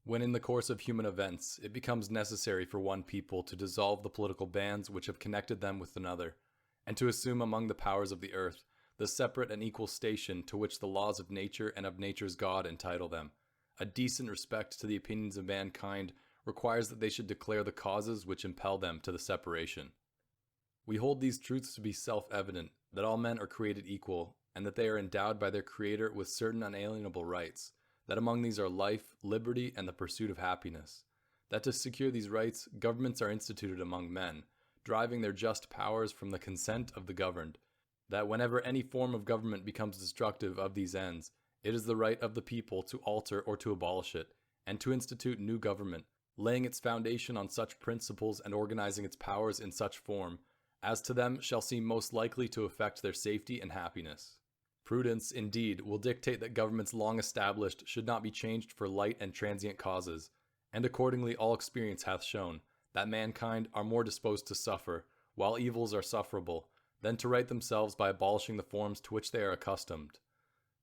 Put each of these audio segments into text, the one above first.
When in the course of human events, it becomes necessary for one people to dissolve the political bands which have connected them with another, and to assume among the powers of the earth the separate and equal station to which the laws of nature and of nature's God entitle them, a decent respect to the opinions of mankind requires that they should declare the causes which impel them to the separation. We hold these truths to be self-evident, that all men are created equal, and that they are endowed by their Creator with certain unalienable rights, that among these are life, liberty, and the pursuit of happiness, that to secure these rights, governments are instituted among men, deriving their just powers from the consent of the governed, that whenever any form of government becomes destructive of these ends, it is the right of the people to alter or to abolish it, and to institute new government, laying its foundation on such principles and organizing its powers in such form, as to them shall seem most likely to affect their safety and happiness. Prudence, indeed, will dictate that governments long established should not be changed for light and transient causes, and accordingly all experience hath shown that mankind are more disposed to suffer, while evils are sufferable, than to right themselves by abolishing the forms to which they are accustomed.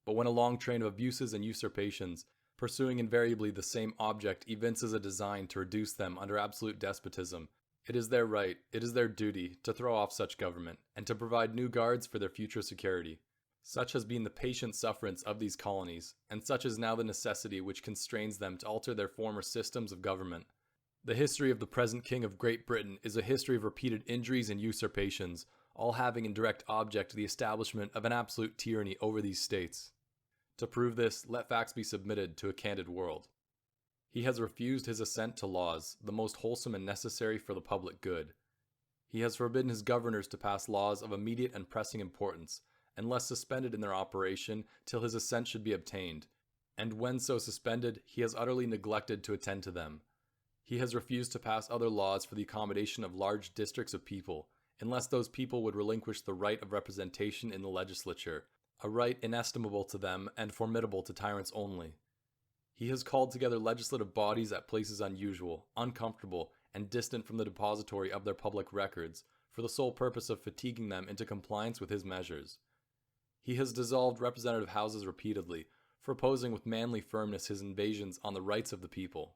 But when a long train of abuses and usurpations, pursuing invariably the same object, evinces a design to reduce them under absolute despotism, it is their right, it is their duty, to throw off such government, and to provide new guards for their future security. Such has been the patient sufferance of these colonies, and such is now the necessity which constrains them to alter their former systems of government. The history of the present King of Great Britain is a history of repeated injuries and usurpations, all having in direct object the establishment of an absolute tyranny over these states. To prove this, let facts be submitted to a candid world. He has refused his assent to laws, the most wholesome and necessary for the public good. He has forbidden his governors to pass laws of immediate and pressing importance, unless suspended in their operation till his assent should be obtained, and when so suspended, he has utterly neglected to attend to them. He has refused to pass other laws for the accommodation of large districts of people, unless those people would relinquish the right of representation in the legislature, a right inestimable to them and formidable to tyrants only. He has called together legislative bodies at places unusual, uncomfortable, and distant from the depository of their public records, for the sole purpose of fatiguing them into compliance with his measures. He has dissolved representative houses repeatedly, for opposing with manly firmness his invasions on the rights of the people.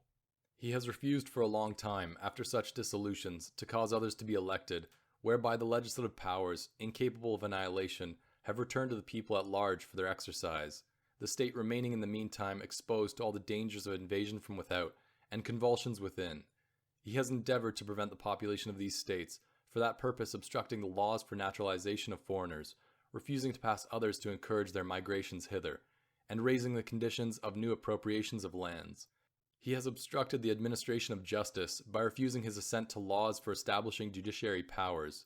He has refused for a long time, after such dissolutions, to cause others to be elected, whereby the legislative powers, incapable of annihilation, have returned to the people at large for their exercise, the state remaining in the meantime exposed to all the dangers of invasion from without, and convulsions within. He has endeavored to prevent the population of these states, for that purpose obstructing the laws for naturalization of foreigners, refusing to pass others to encourage their migrations hither, and raising the conditions of new appropriations of lands. He has obstructed the administration of justice by refusing his assent to laws for establishing judiciary powers.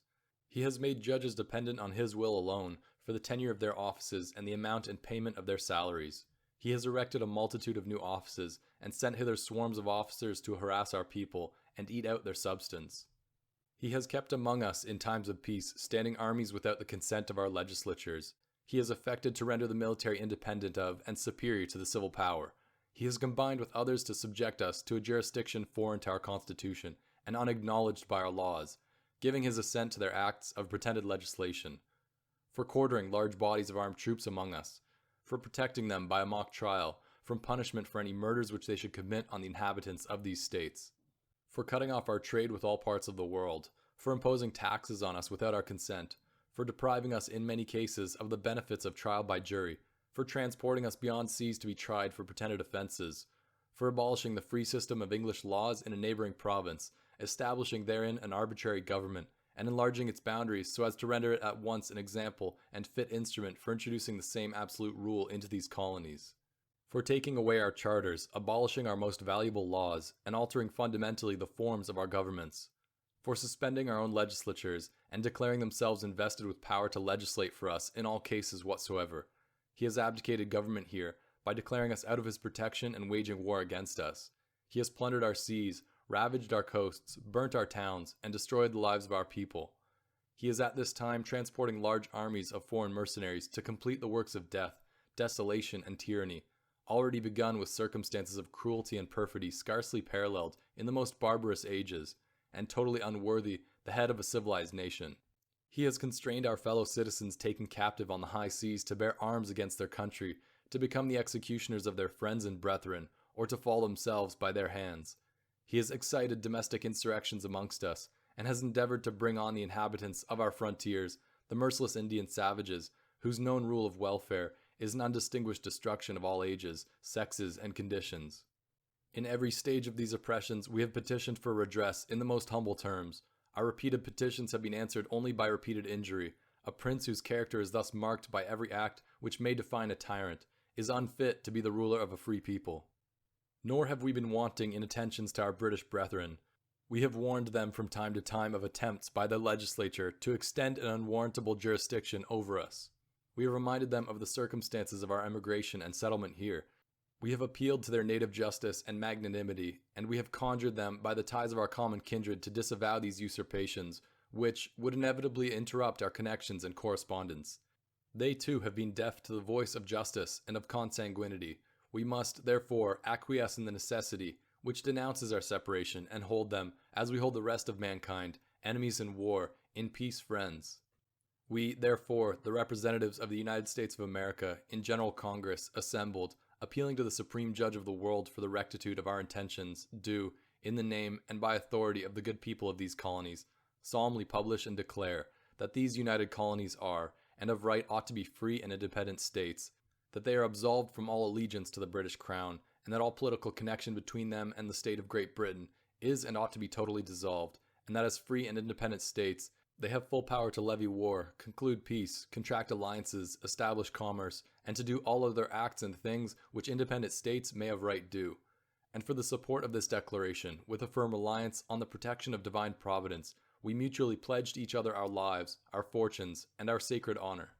He has made judges dependent on his will alone for the tenure of their offices and the amount and payment of their salaries. He has erected a multitude of new offices, and sent hither swarms of officers to harass our people and eat out their substance. He has kept among us in times of peace standing armies without the consent of our legislatures. He has affected to render the military independent of and superior to the civil power. He has combined with others to subject us to a jurisdiction foreign to our constitution and unacknowledged by our laws, giving his assent to their acts of pretended legislation, for quartering large bodies of armed troops among us, for protecting them by a mock trial from punishment for any murders which they should commit on the inhabitants of these states, for cutting off our trade with all parts of the world, for imposing taxes on us without our consent, for depriving us in many cases of the benefits of trial by jury, for transporting us beyond seas to be tried for pretended offences, for abolishing the free system of English laws in a neighbouring province, establishing therein an arbitrary government, and enlarging its boundaries so as to render it at once an example and fit instrument for introducing the same absolute rule into these colonies, for taking away our charters, abolishing our most valuable laws, and altering fundamentally the forms of our governments, for suspending our own legislatures and declaring themselves invested with power to legislate for us in all cases whatsoever. He has abdicated government here by declaring us out of his protection and waging war against us. He has plundered our seas, ravaged our coasts, burnt our towns, and destroyed the lives of our people. He is at this time transporting large armies of foreign mercenaries to complete the works of death, desolation, and tyranny, already begun with circumstances of cruelty and perfidy scarcely paralleled in the most barbarous ages, and totally unworthy the head of a civilized nation. He has constrained our fellow citizens taken captive on the high seas to bear arms against their country, to become the executioners of their friends and brethren, or to fall themselves by their hands. He has excited domestic insurrections amongst us, and has endeavored to bring on the inhabitants of our frontiers, the merciless Indian savages, whose known rule of welfare is an undistinguished destruction of all ages, sexes, and conditions. In every stage of these oppressions, we have petitioned for redress in the most humble terms. Our repeated petitions have been answered only by repeated injury. A prince whose character is thus marked by every act which may define a tyrant is unfit to be the ruler of a free people. Nor have we been wanting in attentions to our British brethren. We have warned them from time to time of attempts by the legislature to extend an unwarrantable jurisdiction over us. We have reminded them of the circumstances of our emigration and settlement here. We have appealed to their native justice and magnanimity, and we have conjured them by the ties of our common kindred to disavow these usurpations, which would inevitably interrupt our connections and correspondence. They too have been deaf to the voice of justice and of consanguinity. We must, therefore, acquiesce in the necessity which denounces our separation, and hold them, as we hold the rest of mankind, enemies in war, in peace friends. We, therefore, the representatives of the United States of America, in General Congress, assembled, appealing to the Supreme Judge of the world for the rectitude of our intentions, do, in the name and by authority of the good people of these colonies, solemnly publish and declare that these united colonies are, and of right ought to be free and independent states, that they are absolved from all allegiance to the British Crown, and that all political connection between them and the state of Great Britain is and ought to be totally dissolved, and that as free and independent states, they have full power to levy war, conclude peace, contract alliances, establish commerce, and to do all other acts and things which independent states may of right do. And for the support of this declaration, with a firm reliance on the protection of divine providence, we mutually pledged each other our lives, our fortunes, and our sacred honor.